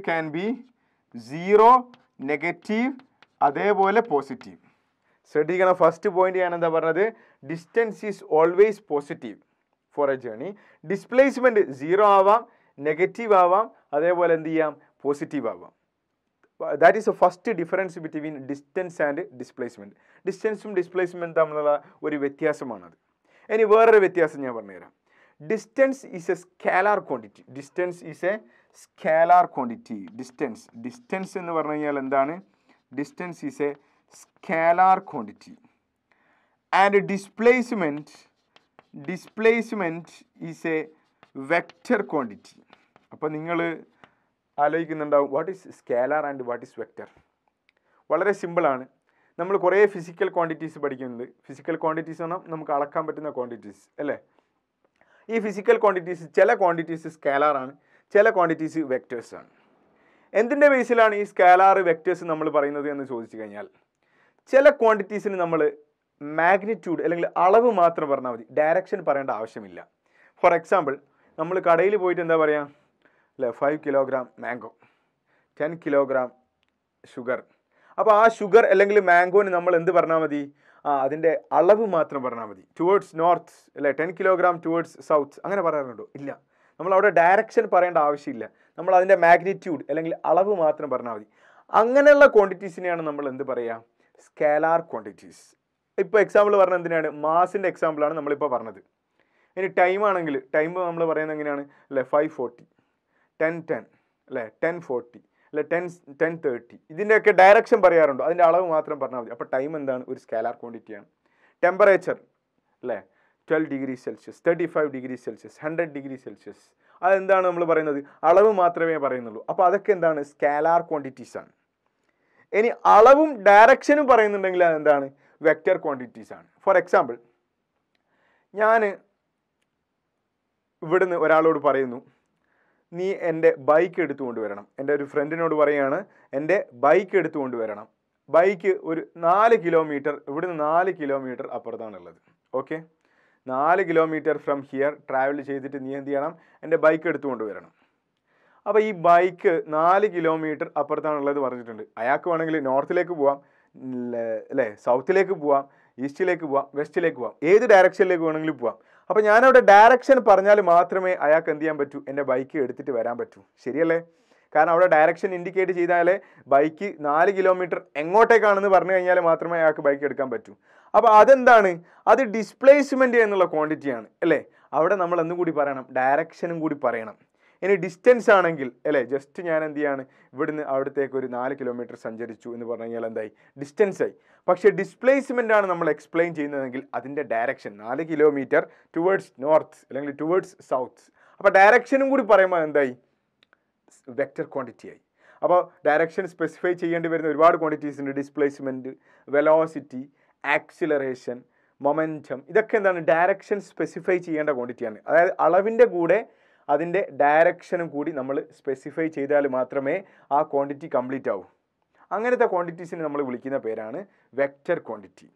ക്യാൻ ബി 0, നെഗറ്റീവ്, അതേപോലെ പോസിറ്റീവ്. ശ്രദ്ധിക്കണം, ഫസ്റ്റ് പോയിന്റ് ഞാൻ എന്താ പറഞ്ഞത്? Distance is always positive for a journey. Displacement 0 ആവാം, നെഗറ്റീവ് ആവാം, അതേപോലെ എന്ത് ചെയ്യാം? പോസിറ്റീവ് ആവാം. That is a first difference between distance and displacement. ഡിസ്റ്റൻസും ഡിസ്പ്ലേസ്മെൻറ്റും തമ്മിലുള്ള ഒരു വ്യത്യാസമാണത്. ഇനി വേറൊരു വ്യത്യാസം ഞാൻ പറഞ്ഞുതരാം. Distance is a scalar quantity. Distance എന്ന് പറഞ്ഞു കഴിഞ്ഞാൽ എന്താണ്? Distance is a scalar quantity. And displacement is a vector quantity. അപ്പോൾ നിങ്ങൾ ആലോചിക്കുന്നുണ്ടാവും, what is scalar and what is vector? വളരെ സിമ്പിളാണ്. നമ്മൾ കുറേ ഫിസിക്കൽ ക്വാണ്ടിറ്റീസ് പഠിക്കുന്നുണ്ട്. ഫിസിക്കൽ ക്വാണ്ടിറ്റീസ് പറഞ്ഞാൽ നമുക്ക് അളക്കാൻ പറ്റുന്ന ക്വാണ്ടിറ്റീസ് അല്ലേ. ഈ ഫിസിക്കൽ ക്വാണ്ടിറ്റീസ്, ചില ക്വാണ്ടിറ്റീസ് സ്കാലാറാണ്, ചില ക്വാണ്ടിറ്റീസ് വെക്റ്റേഴ്സാണ്. എന്തിൻ്റെ ബേസിലാണ് ഈ സ്കാലാർ വെക്റ്റേഴ്സ് നമ്മൾ പറയുന്നത് എന്ന് ചോദിച്ചു കഴിഞ്ഞാൽ, ചില ക്വാണ്ടിറ്റീസിന് നമ്മൾ മാഗ്നിറ്റ്യൂഡ് അല്ലെങ്കിൽ അളവ് മാത്രം പറഞ്ഞാൽ മതി, ഡയറക്ഷൻ പറയേണ്ട ആവശ്യമില്ല. ഫോർ എക്സാമ്പിൾ, നമ്മൾ കടയിൽ പോയിട്ട് എന്താ പറയുക അല്ലേ, 5 കിലോഗ്രാം മാംഗോ, 10 കിലോഗ്രാം ഷുഗർ. അപ്പോൾ ആ ഷുഗർ അല്ലെങ്കിൽ മാംഗോന് നമ്മൾ എന്ത് പറഞ്ഞാൽ മതി, അതിൻ്റെ അളവ് മാത്രം പറഞ്ഞാൽ മതി. ടുവേർഡ്സ് നോർത്ത് അല്ലേ, 10 കിലോഗ്രാം ടുവേർഡ്സ് സൗത്ത്, അങ്ങനെ പറയാറുണ്ടോ? ഇല്ല. നമ്മൾ അവിടെ ഡയറക്ഷൻ പറയേണ്ട ആവശ്യമില്ല, നമ്മൾ അതിൻ്റെ മാഗ്നിറ്റ്യൂഡ് അല്ലെങ്കിൽ അളവ് മാത്രം പറഞ്ഞാൽ മതി. അങ്ങനെയുള്ള ക്വാണ്ടിറ്റീസിനെയാണ് നമ്മൾ എന്ത് പറയുക, സ്കേലാർ ക്വാണ്ടിറ്റീസ്. ഇപ്പോൾ എക്സാമ്പിൾ പറഞ്ഞത് എന്തിനാണ്, മാസിൻ്റെ എക്സാമ്പിളാണ് നമ്മളിപ്പോൾ പറഞ്ഞത്. ഇനി ടൈം ആണെങ്കിൽ ടൈം നമ്മൾ പറയുന്നത് എങ്ങനെയാണ് അല്ലേ, 5:40, 10:10 അല്ലേ, 10:40 അല്ലെ, 10:30. ഇതിൻ്റെയൊക്കെ ഡയറക്ഷൻ പറയാറുണ്ടോ, അതിൻ്റെ അളവ് മാത്രം പറഞ്ഞാൽ മതി. അപ്പോൾ ടൈം എന്താണ്, ഒരു സ്കേലാർ ക്വാണ്ടിറ്റിയാണ്. ടെമ്പറേച്ചർ അല്ലേ, 12 degree Celsius, 35 degree Celsius, 100 degree Celsius, അതെന്താണ് നമ്മൾ പറയുന്നത്, അളവ് മാത്രമേ പറയുന്നുള്ളൂ. അപ്പോൾ അതൊക്കെ എന്താണ്, സ്കേലാർ ക്വാണ്ടിറ്റീസ് ആണ്. ഇനി അളവും ഡയറക്ഷനും പറയുന്നുണ്ടെങ്കിൽ അതെന്താണ്, വെക്റ്റർ ക്വാണ്ടിറ്റീസ് ആണ്. ഫോർ എക്സാമ്പിൾ, ഞാൻ ഇവിടുന്ന് ഒരാളോട് പറയുന്നു, നീ എൻ്റെ ബൈക്ക് എടുത്തുകൊണ്ട് വരണം. എൻ്റെ ഒരു ഫ്രണ്ടിനോട് പറയുകയാണ്, എൻ്റെ ബൈക്ക് എടുത്തുകൊണ്ട് വരണം. ബൈക്ക് ഒരു 4 കിലോമീറ്റർ, ഇവിടുന്ന് 4 കിലോമീറ്റർ അപ്പുറത്താണുള്ളത്. Okay, 4 kilometre from here travel ചെയ്തിട്ട് നീ എന്ത് ചെയ്യണം, എൻ്റെ ബൈക്ക് എടുത്തുകൊണ്ട് വരണം. അപ്പോൾ ഈ ബൈക്ക് 4 കിലോമീറ്റർ അപ്പുറത്താണുള്ളത് പറഞ്ഞിട്ടുണ്ട്. അയാൾക്ക് വേണമെങ്കിൽ നോർത്തിലേക്ക് പോവാം അല്ലേ, സൗത്തിലേക്ക് പോവാം, ഈസ്റ്റിലേക്ക് പോവാം, വെസ്റ്റിലേക്ക് പോവാം, ഏത് ഡയറക്ഷനിലേക്ക് വേണമെങ്കിലും പോവാം. അപ്പോൾ ഞാനവിടെ ഡയറക്ഷൻ പറഞ്ഞാൽ മാത്രമേ അയാൾക്ക് എന്ത് ചെയ്യാൻ പറ്റൂ, എൻ്റെ ബൈക്ക് എടുത്തിട്ട് വരാൻ പറ്റൂ. ശരിയല്ലേ? കാരണം അവിടെ ഡയറക്ഷൻ ഇൻഡിക്കേറ്റ് ചെയ്താലേ ബൈക്ക് 4 കിലോമീറ്റർ എങ്ങോട്ടേക്കാണെന്ന് പറഞ്ഞു കഴിഞ്ഞാൽ മാത്രമേ അയാൾക്ക് ബൈക്ക് എടുക്കാൻ പറ്റൂ. അപ്പോൾ അതെന്താണ്, അത് ഡിസ്പ്ലേസ്മെൻറ്റ് എന്നുള്ള ക്വാണ്ടിറ്റിയാണ് അല്ലേ. അവിടെ നമ്മൾ എന്തും കൂടി പറയണം, ഡയറക്ഷനും കൂടി പറയണം. ഇനി ഡിസ്റ്റൻസ് ആണെങ്കിൽ അല്ലേ, ജസ്റ്റ് ഞാൻ എന്ത് ചെയ്യാണ്, ഇവിടുന്ന് അവിടത്തേക്ക് ഒരു 4 കിലോമീറ്റർ സഞ്ചരിച്ചു എന്ന് പറഞ്ഞു കഴിഞ്ഞാൽ എന്തായി, ഡിസ്റ്റൻസ് ആയി. പക്ഷേ ഡിസ്പ്ലേസ്മെൻ്റ് ആണ് നമ്മൾ എക്സ്പ്ലെയിൻ ചെയ്യുന്നതെങ്കിൽ അതിൻ്റെ ഡയറക്ഷൻ 4 കിലോമീറ്റർ ടുവേർഡ്സ് നോർത്ത് അല്ലെങ്കിൽ ടുവേർഡ്സ് സൗത്ത്. അപ്പോൾ ഡയറക്ഷനും കൂടി പറയുമ്പോൾ എന്തായി, വെക്റ്റർ ക്വാണ്ടിറ്റി ആയി. അപ്പോൾ ഡയറക്ഷൻ സ്പെസിഫൈ ചെയ്യേണ്ടി വരുന്ന ഒരുപാട് ക്വാണ്ടിറ്റീസ് ഉണ്ട്. ഡിസ്പ്ലേസ്മെൻറ്റ്, വെലോസിറ്റി, ആക്സിലറേഷൻ, മൊമെൻറ്റം, ഇതൊക്കെ എന്താണ്, ഡയറക്ഷൻ സ്പെസിഫൈ ചെയ്യേണ്ട ക്വാണ്ടിറ്റിയാണ്. അതായത് അളവിൻ്റെ കൂടെ അതിൻ്റെ ഡയറക്ഷനും കൂടി നമ്മൾ സ്പെസിഫൈ ചെയ്താൽ മാത്രമേ ആ ക്വാണ്ടിറ്റി കംപ്ലീറ്റ് ആവൂ. അങ്ങനത്തെ ക്വാണ്ടിറ്റീസിനെ നമ്മൾ വിളിക്കുന്ന പേരാണ് വെക്റ്റർ ക്വാണ്ടിറ്റി.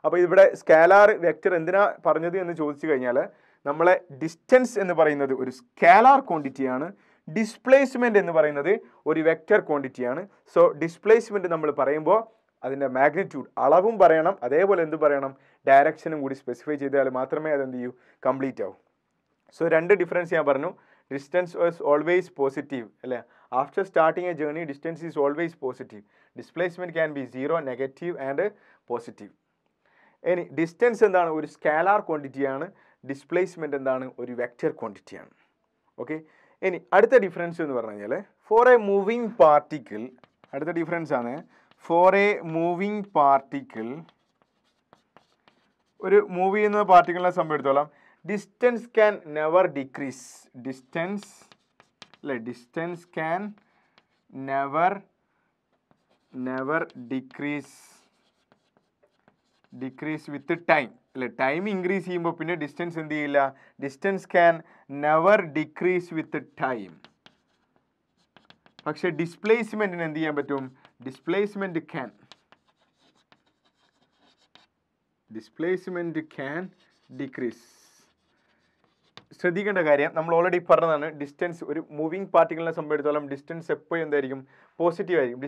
അപ്പോൾ ഇവിടെ സ്കേലാർ വെക്റ്റർ എന്തിനാ പറഞ്ഞത് എന്ന് ചോദിച്ചു കഴിഞ്ഞാൽ, നമ്മളെ ഡിസ്റ്റൻസ് എന്ന് പറയുന്നത് ഒരു സ്കേലാർ ക്വാണ്ടിറ്റിയാണ്, ഡിസ്പ്ലേസ്മെൻറ്റ് എന്ന് പറയുന്നത് ഒരു വെക്റ്റർ ക്വാണ്ടിറ്റിയാണ്. സോ ഡിസ്പ്ലേസ്മെൻറ്റ് നമ്മൾ പറയുമ്പോൾ അതിൻ്റെ മാഗ്നിറ്റ്യൂഡ് അളവും പറയണം, അതേപോലെ എന്ത് പറയണം, ഡയറക്ഷനും കൂടി സ്പെസിഫൈ ചെയ്താൽ മാത്രമേ അതെന്ത് ചെയ്യൂ, കംപ്ലീറ്റ് ആവൂ. സോ രണ്ട് ഡിഫറൻസ് ഞാൻ പറഞ്ഞു. ഡിസ്റ്റൻസ് വാസ് ഓൾവേസ് പോസിറ്റീവ് അല്ലേ, after starting A journey distance is always positive. Displacement can be 0, negative and positive. ഇനി ഡിസ്റ്റൻസ് എന്താണ്, ഒരു സ്കേലാർ ക്വാണ്ടിറ്റിയാണ്. ഡിസ്പ്ലേസ്മെൻറ്റ് എന്താണ്, ഒരു വെക്റ്റർ ക്വാണ്ടിറ്റിയാണ്. ഓക്കെ, ഇനി അടുത്ത ഡിഫറൻസ് എന്ന് പറഞ്ഞു കഴിഞ്ഞാൽ, ഫോർ എ മൂവിങ് പാർട്ടിക്കിൾ, അടുത്ത ഡിഫറൻസ് ആണ്, ഫോർ എ മൂവിങ് പാർട്ടിക്കിൾ, ഒരു മൂവ് ചെയ്യുന്ന പാർട്ടിക്കിളിനെ സംബന്ധിച്ചിടത്തോളം distance can never decrease. Distance അല്ലേ, distance can never decrease with time അല്ലേ. ടൈം ഇൻക്രീസ് ചെയ്യുമ്പോൾ പിന്നെ ഡിസ്റ്റൻസ് എന്ത് ചെയ്യില്ല, distance can never decrease with time. പക്ഷേ ഡിസ്പ്ലേസ്മെൻറ്റിന് എന്ത് ചെയ്യാൻ പറ്റും, ഡിസ്പ്ലേസ്മെൻറ്റ് ക്യാൻ ഡിക്രീസ്. ശ്രദ്ധിക്കേണ്ട കാര്യം, നമ്മൾ ഓൾറെഡി പറഞ്ഞതാണ്, ഡിസ്റ്റൻസ് ഒരു മൂവിങ് പാർട്ടിക്കിളിനെ സംബന്ധിച്ചിടത്തോളം ഡിസ്റ്റൻസ് എപ്പോഴും എന്തായിരിക്കും, പോസിറ്റീവ് ആയിരിക്കും.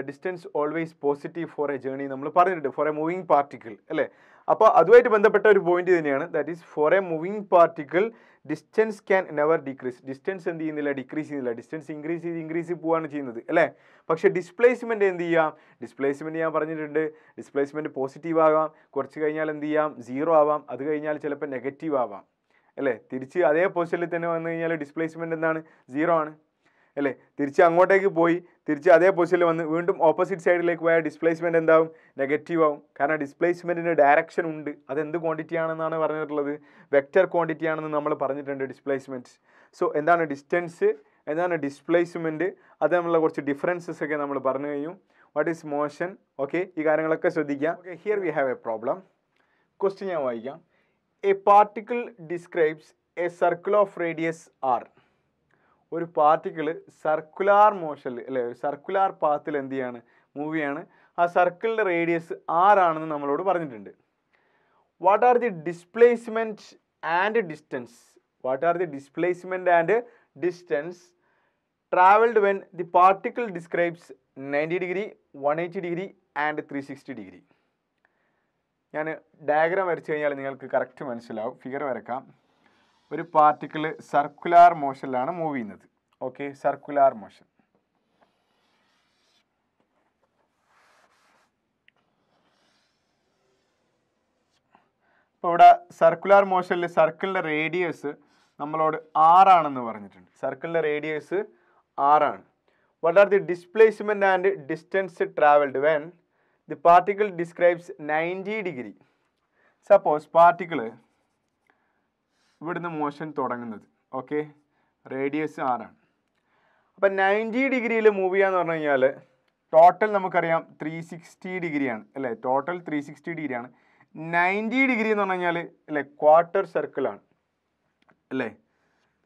Distance always positive for a journey നമ്മൾ പറഞ്ഞിട്ടുണ്ട്, ഫോർ എ മൂവിങ് പാർട്ടിക്കിൾ അല്ലേ. അപ്പോൾ അതുമായിട്ട് ബന്ധപ്പെട്ട ഒരു പോയിന്റ് തന്നെയാണ്, that is for a moving particle distance can never decrease. Distance എന്ത് ചെയ്യുന്നില്ല, ഡിക്രീസ് ചെയ്യുന്നില്ല. ഡിസ്റ്റൻസ് ഇൻക്രീസ് പോവാണ് ചെയ്യുന്നത് അല്ലേ. പക്ഷേ ഡിസ്പ്ലേസ്മെൻറ്റ് എന്ത് ചെയ്യാം, ഡിസ്പ്ലേസ്മെൻറ്റ് ഞാൻ പറഞ്ഞിട്ടുണ്ട്, ഡിസ്പ്ലേസ്മെൻറ്റ് പോസിറ്റീവ് ആകാം, കുറച്ച് കഴിഞ്ഞാൽ എന്ത് ചെയ്യാം, 0 ആവാം, അത് കഴിഞ്ഞാൽ ചിലപ്പോൾ നെഗറ്റീവ് ആവാം അല്ലേ. തിരിച്ച് അതേ പൊസിഷനിൽ തന്നെ വന്നു കഴിഞ്ഞാൽ ഡിസ്പ്ലേസ്മെൻറ്റ് എന്താണ്, 0 ആണ് അല്ലേ. തിരിച്ച് അങ്ങോട്ടേക്ക് പോയി തിരിച്ച് അതേ പൊസിഷനിൽ വന്ന് വീണ്ടും ഓപ്പോസിറ്റ് സൈഡിലേക്ക് പോയാൽ ഡിസ്പ്ലേസ്മെൻറ്റ് എന്താവും, നെഗറ്റീവ് ആവും. കാരണം ഡിസ്പ്ലേസ്മെൻറ്റിന് ഡയറക്ഷൻ ഉണ്ട്. അതെന്ത് ക്വാണ്ടിറ്റി ആണെന്നാണ് പറഞ്ഞിട്ടുള്ളത്, വെക്റ്റർ ക്വാണ്ടിറ്റി ആണെന്ന് നമ്മൾ പറഞ്ഞിട്ടുണ്ട് ഡിസ്പ്ലേസ്മെൻറ്റ്. സോ എന്താണ് ഡിസ്റ്റൻസ്, എന്താണ് ഡിസ്പ്ലേസ്മെൻറ്റ്, അത് നമ്മളുള്ള കുറച്ച് ഡിഫറൻസസ് ഒക്കെ നമ്മൾ പറഞ്ഞു കഴിഞ്ഞു. വാട്ട് ഈസ് മോഷൻ, ഓക്കെ, ഈ കാര്യങ്ങളൊക്കെ ശ്രദ്ധിക്കാം. Okay, here we have A problem. Question ഞാൻ വായിക്കാം. A particle describes A circle of radius r. ഒരു പാർട്ടിക്കിൾ സർക്കുലാർ മോഷനിൽ അല്ലേ, സർക്കുലാർ പാത്തിൽ എന്ത് ചെയ്യാണ്, മൂവ് ചെയ്യാണ്. ആ സർക്കിളിൻ്റെ റേഡിയസ് ആറാണെന്ന് നമ്മളോട് പറഞ്ഞിട്ടുണ്ട്. What are the displacement and distance? What are the displacement and distance travelled when the particle describes 90 degree, 180 degree and 360 degree? ഞാൻ ഡയഗ്രാം വരച്ചു കഴിഞ്ഞാൽ നിങ്ങൾക്ക് കറക്റ്റ് മനസ്സിലാവും. ഫിഗർ വരക്കാം. ഒരു പാർട്ടിക്കിൾ സർക്കുലാർ മോഷനിലാണ് മൂവ് ചെയ്യുന്നത്. Okay, circular motion. അപ്പോൾ ഇവിടെ സർക്കുലാർ മോഷനിൽ സർക്കിളിൻ്റെ റേഡിയസ് നമ്മളോട് ആറാണെന്ന് പറഞ്ഞിട്ടുണ്ട്. സർക്കിളിൻ്റെ റേഡിയസ് ആറാണ്. What are the displacement and distance travelled when the particle describes 90 degree? Suppose particle ഇവിടുന്ന് മോഷൻ തുടങ്ങുന്നത്, ഓക്കെ, റേഡിയസ് ആറാണ്. അപ്പം 90 ഡിഗ്രിയിൽ മൂവ് ചെയ്യാന്ന് പറഞ്ഞു കഴിഞ്ഞാൽ ടോട്ടൽ നമുക്കറിയാം 360 ഡിഗ്രിയാണ് അല്ലേ? ടോട്ടൽ 360 ഡിഗ്രിയാണ്. 90 ഡിഗ്രി എന്ന് പറഞ്ഞു കഴിഞ്ഞാൽ അല്ലേ ക്വാർട്ടർ സർക്കിളാണ് അല്ലേ?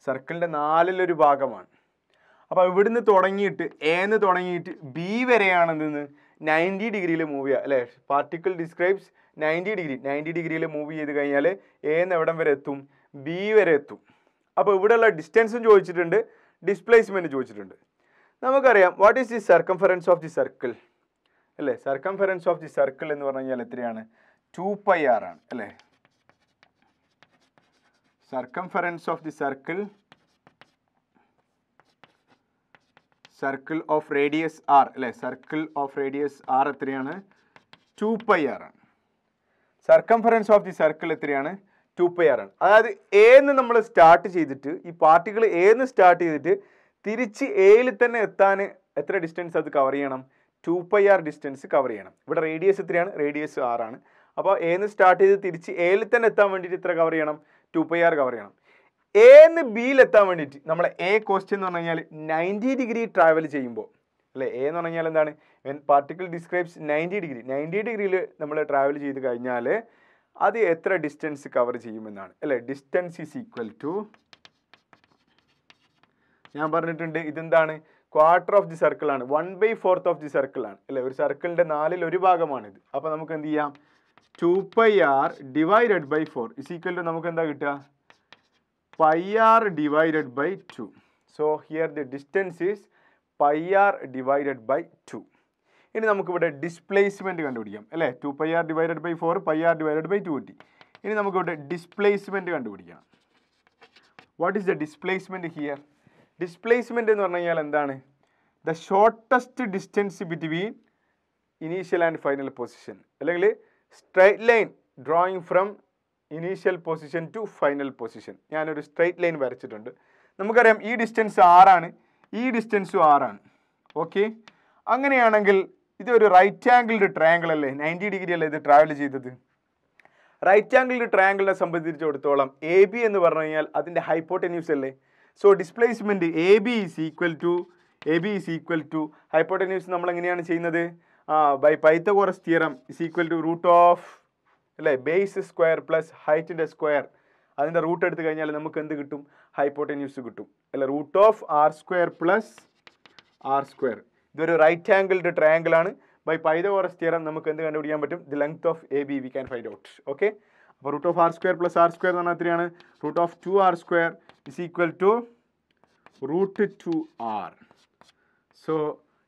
സർക്കിളിൻ്റെ 4/1 ഭാഗമാണ്. അപ്പോൾ ഇവിടുന്ന് തുടങ്ങിയിട്ട് എന്ന് തുടങ്ങിയിട്ട് ബി വരെയാണ് എന്തെന്ന് 90 ഡിഗ്രിയിൽ മൂവ് ചെയ്യുക അല്ലേ? Particle describes 90 degree. 90 ഡിഗ്രിയിൽ മൂവ് ചെയ്ത് കഴിഞ്ഞാൽ എന്ന് എവിടം വരെ എത്തും? ബി വരെ എത്തും. അപ്പോൾ ഇവിടെയുള്ള ഡിസ്റ്റൻസും ചോദിച്ചിട്ടുണ്ട്, ഡിസ്പ്ലേസ്മെൻറ്റ് ചോദിച്ചിട്ടുണ്ട്. നമുക്കറിയാം what is the circumference of the circle അല്ലേ? സർക്കംഫറൻസ് ഓഫ് ദി സർക്കിൾ എന്ന് പറഞ്ഞു കഴിഞ്ഞാൽ എത്രയാണ്? 2πr ആണ് അല്ലേ? Circumference of the circle, circle of radius R അല്ലേ? സർക്കിൾ ഓഫ് റേഡിയസ് ആർ എത്രയാണ്? 2πr ആണ്. സർക്കംഫറൻസ് ഓഫ് ദി സർക്കിൾ എത്രയാണ്? 2πr ആണ്. അതായത് എന്ന് നമ്മൾ സ്റ്റാർട്ട് ചെയ്തിട്ട് ഈ പാർട്ടിക്കിൾ എന്ന് സ്റ്റാർട്ട് ചെയ്തിട്ട് തിരിച്ച് എയിൽ തന്നെ എത്താൻ എത്ര ഡിസ്റ്റൻസ് അത് കവർ ചെയ്യണം? 2πr ഡിസ്റ്റൻസ് കവർ ചെയ്യണം. ഇവിടെ റേഡിയസ് എത്രയാണ്? റേഡിയസ് ആറാണ്. അപ്പോൾ എന്ന് സ്റ്റാർട്ട് ചെയ്ത് തിരിച്ച് എയിൽ തന്നെ എത്താൻ വേണ്ടിയിട്ട് എത്ര കവർ ചെയ്യണം? 2πr കവർ ചെയ്യണം. എന്ന് ബിയിൽ എത്താൻ വേണ്ടിയിട്ട് നമ്മളെ എ ക്വസ്റ്റ്യൻ എന്ന് പറഞ്ഞു കഴിഞ്ഞാൽ 90 ഡിഗ്രി ട്രാവൽ ചെയ്യുമ്പോൾ അല്ലേ? എ എന്ന് പറഞ്ഞു കഴിഞ്ഞാൽ എന്താണ്? When particle describes 90 degree. 90 ഡിഗ്രിയിൽ നമ്മൾ ട്രാവൽ ചെയ്ത് കഴിഞ്ഞാൽ അത് എത്ര ഡിസ്റ്റൻസ് കവർ ചെയ്യുമെന്നാണ് അല്ലേ? ഡിസ്റ്റൻസ് ഈസ് ഈക്വൽ ടു, ഞാൻ പറഞ്ഞിട്ടുണ്ട് ഇതെന്താണ്? ക്വാർട്ടർ ഓഫ് ദി സർക്കിൾ ആണ്. 1/4 ഓഫ് ദി സർക്കിൾ ആണ് അല്ലേ? ഒരു സർക്കിളിൻ്റെ 4/1 ഭാഗമാണിത്. അപ്പോൾ നമുക്ക് എന്ത് ചെയ്യാം? 2πr divided by 4 is equal to നമുക്ക് എന്താ കിട്ടുക? πr divided by 2. So here the distance is πr divided by 2. ഇനി നമുക്കിവിടെ ഡിസ്പ്ലേസ്മെൻറ്റ് കണ്ടുപിടിക്കാം അല്ലേ? 2πr divided by 4 πr divided by 2 കിട്ടി. ഇനി നമുക്കിവിടെ ഡിസ്പ്ലേസ്മെൻറ്റ് കണ്ടുപിടിക്കാം. What is the displacement here? Displacement എന്ന് പറഞ്ഞു കഴിഞ്ഞാൽ എന്താണ്? The shortest distance between initial and final position, അല്ലെങ്കിൽ straight line drawing from initial position to final position. ഞാനൊരു സ്ട്രൈറ്റ് ലൈൻ വരച്ചിട്ടുണ്ട്. നമുക്കറിയാം ഈ ഡിസ്റ്റൻസ് 6ആണ്, ഈ ഡിസ്റ്റൻസും 6ആണ്. ഓക്കെ, അങ്ങനെയാണെങ്കിൽ ഇതൊരു റൈറ്റ് ആംഗിൾഡ് ട്രയാങ്കിൾ അല്ലേ? 90 ഡിഗ്രി അല്ലേ ഇത് ട്രാവൽ ചെയ്തത്? റൈറ്റ് ആംഗിൾഡ് ട്രയാങ്കിളിനെ സംബന്ധിച്ചിടത്തോളം എ ബി എന്ന് പറഞ്ഞു കഴിഞ്ഞാൽ അതിൻ്റെ ഹൈപ്പോട്ടന്യൂസ് അല്ലേ? So displacement A B is equal to hypotenuse നമ്മൾ എങ്ങനെയാണ് ചെയ്യുന്നത്? By Pythagoras theorem is equal to root of അല്ലേ ബേസ് സ്ക്വയർ പ്ലസ് ഹൈറ്റിൻ്റെ സ്ക്വയർ. അതിൻ്റെ റൂട്ട് എടുത്തു കഴിഞ്ഞാൽ നമുക്ക് എന്ത് കിട്ടും? ഹൈപ്പോട്ടന്യൂസ് കിട്ടും അല്ല? Root of R square plus R square. ഇതൊരു റൈറ്റ് ആംഗിൾഡ് ട്രയാങ്കിൾ ആണ്. ബൈ പൈതഗോറസ് തിയറം നമുക്ക് എന്ത് കണ്ടുപിടിക്കാൻ പറ്റും? The length of A B we can find out. Okay, അപ്പോൾ root of R square plus R square എന്ന് പറഞ്ഞാൽ എത്രയാണ്? Root of 2r square is equal to root 2r. So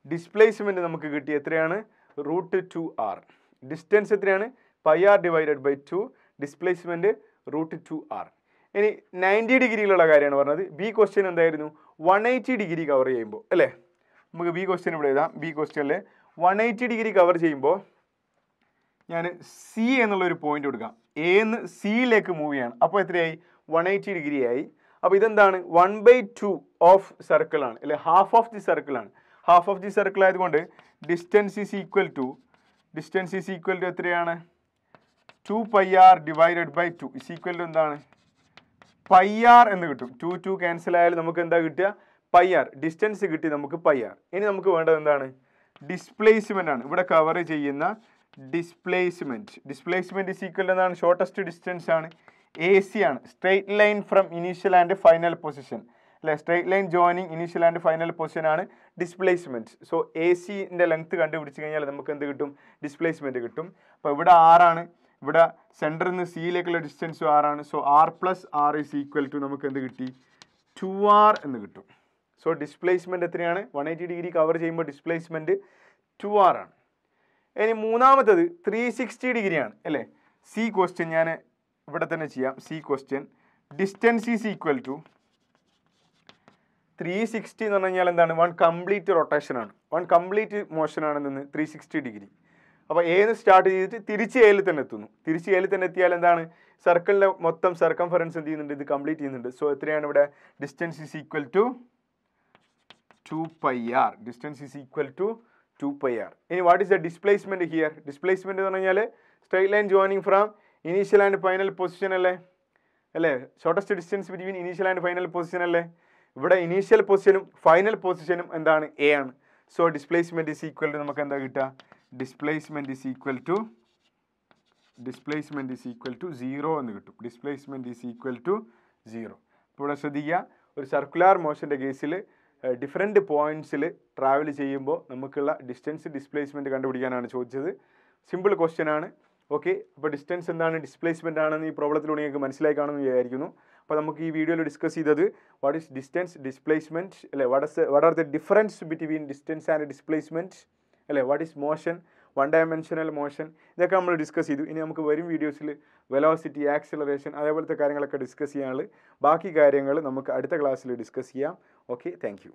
displacement നമുക്ക് കിട്ടി എത്രയാണ്? Root 2r. ഡിസ്റ്റൻസ് എത്രയാണ്? πr divided by 2. Displacement root 2r. ഇനി 90 ഡിഗ്രിയിലുള്ള കാര്യമാണ് പറഞ്ഞത്. ബി ക്വസ്റ്റ്യൻ എന്തായിരുന്നു? 180 ഡിഗ്രി കവർ ചെയ്യുമ്പോൾ അല്ലേ? നമുക്ക് ബി ക്വസ്റ്റ്യൻ ഇവിടെ എഴുതാം. ബി ക്വസ്റ്റ്യനിൽ 180 ഡിഗ്രി കവർ ചെയ്യുമ്പോൾ ഞാൻ സി എന്നുള്ളൊരു പോയിന്റ് കൊടുക്കാം. എന്ന് സിയിലേക്ക് മൂവ് ചെയ്യണം. അപ്പോൾ എത്രയായി? 180 ഡിഗ്രി ആയി. അപ്പോൾ ഇതെന്താണ്? 1/2 ഓഫ് സർക്കിളാണ് അല്ലെ? ഹാഫ് ഓഫ് ദി സർക്കിളാണ്. ഹാഫ് ഓഫ് ദി സർക്കിൾ ആയതുകൊണ്ട് ഡിസ്റ്റൻസ് ഈസ് ഈക്വൽ ടു എത്രയാണ്? 2πr divided by 2 is equal to എന്താണ്? πr എന്ന് കിട്ടും. 2 ക്യാൻസൽ ആയാലും നമുക്ക് എന്താ കിട്ടുക? πr. ഡിസ്റ്റൻസ് കിട്ടി നമുക്ക് πr. ഇനി നമുക്ക് വേണ്ടത് എന്താണ്? ഡിസ്പ്ലേസ്മെൻ്റ് ആണ്. ഇവിടെ കവർ ചെയ്യുന്ന ഡിസ്പ്ലേസ്മെൻറ്റ് ഇസ് ഈക്വൽ എന്താണ്? ഷോർട്ടസ്റ്റ് ഡിസ്റ്റൻസ് ആണ്, എ സി ആണ്. Straight line from initial and final position. അല്ലെ straight line joining initial and final position ആണ് ഡിസ്പ്ലേസ്മെൻറ്റ്. സോ എ സിൻ്റെ ലെങ്ത് കണ്ടുപിടിച്ച് കഴിഞ്ഞാൽ നമുക്ക് എന്ത് കിട്ടും? ഡിസ്പ്ലേസ്മെൻറ്റ് കിട്ടും. അപ്പോൾ ഇവിടെ ആറാണ്, ഇവിടെ സെൻറ്ററിൽ നിന്ന് സിയിലേക്കുള്ള ഡിസ്റ്റൻസും ആറാണ്. So R plus R is equal to നമുക്ക് എന്ത് കിട്ടി? 2r എന്ന് കിട്ടും. സോ ഡിസ്പ്ലേസ്മെൻറ്റ് എത്രയാണ്? 180 ഡിഗ്രി കവർ ചെയ്യുമ്പോൾ ഡിസ്പ്ലേസ്മെൻറ്റ് 2r ആണ്. ഇനി മൂന്നാമത്തത് 360 ഡിഗ്രിയാണ് അല്ലേ? സി ക്വസ്റ്റ്യൻ ഞാൻ ഇവിടെ തന്നെ ചെയ്യാം. C question distance is equal to 360 എന്ന് പറഞ്ഞു കഴിഞ്ഞാൽ എന്താണ്? 1 കംപ്ലീറ്റ് റൊട്ടേഷൻ ആണ്, 1 കംപ്ലീറ്റ് മോഷൻ ആണെന്ന് 360 ഡിഗ്രി. അപ്പോൾ ഏത് സ്റ്റാർട്ട് ചെയ്തിട്ട് തിരിച്ച് എയിൽ തന്നെ എത്തുന്നു. തിരിച്ച് എയിൽ തന്നെ എത്തിയാൽ എന്താണ്? സർക്കിളിൻ്റെ മൊത്തം സർക്കംഫറൻസ് എന്ത് ചെയ്യുന്നുണ്ട്? ഇത് കംപ്ലീറ്റ് ചെയ്യുന്നുണ്ട്. സോ എത്രയാണ് ഇവിടെ? Distance is equal to 2πr. Distance is equal to 2πr. ഇനി what is the displacement here? Displacement എന്ന് പറഞ്ഞു കഴിഞ്ഞാൽ straight line joining from initial and final position അല്ലേ? Shortest distance between initial and final position അല്ലേ? ഇവിടെ initial പൊസിഷനും final പൊസിഷനും എന്താണ്? എ ആണ്. So displacement is equal to നമുക്ക് എന്താ കിട്ടുക? ഡിസ്പ്ലേസ്മെൻറ്റ് ഈസ് ഈക്വൽ ടു 0 എന്ന് കിട്ടും. Displacement is equal to 0. ഇപ്പോൾ ഇവിടെ ശ്രദ്ധിക്കുക, ഒരു സർക്കുലാർ മോഷൻ്റെ കേസിൽ ഡിഫറെൻറ്റ് പോയിൻറ്റ്സിൽ ട്രാവൽ ചെയ്യുമ്പോൾ നമുക്കുള്ള ഡിസ്റ്റൻസ് ഡിസ്പ്ലേസ്മെൻറ്റ് കണ്ടുപിടിക്കാനാണ് ചോദിച്ചത്. സിമ്പിൾ ക്വസ്റ്റ്യൻ ആണ്. ഓക്കെ, അപ്പോൾ ഡിസ്റ്റൻസ് എന്താണ്, ഡിസ്പ്ലേസ്മെൻ്റ് ആണെന്ന് ഈ പ്രോബ്ലത്തിലൂടെ നിങ്ങൾക്ക് മനസ്സിലായി കാണുമെന്ന് വിചാരിക്കുന്നു. അപ്പോൾ നമുക്ക് ഈ വീഡിയോയിൽ ഡിസ്കസ് ചെയ്തത് വാട്ട് ഈസ് ഡിസ്റ്റൻസ്, ഡിസ്പ്ലേസ്മെൻറ്റ് അല്ലേ, what are the difference between distance and displacement അല്ലേ, what is motion, 1 dimensional motion, ഇതൊക്കെ നമ്മൾ ഡിസ്കസ് ചെയ്തു. ഇനി നമുക്ക് വരും വീഡിയോസിൽ വെലോസിറ്റി, ആക്സിലറേഷൻ അതേപോലത്തെ കാര്യങ്ങളൊക്കെ ഡിസ്കസ് ചെയ്യാനുള്ള ബാക്കി കാര്യങ്ങൾ നമുക്ക് അടുത്ത ക്ലാസ്സിൽ ഡിസ്കസ് ചെയ്യാം. Okay, thank you.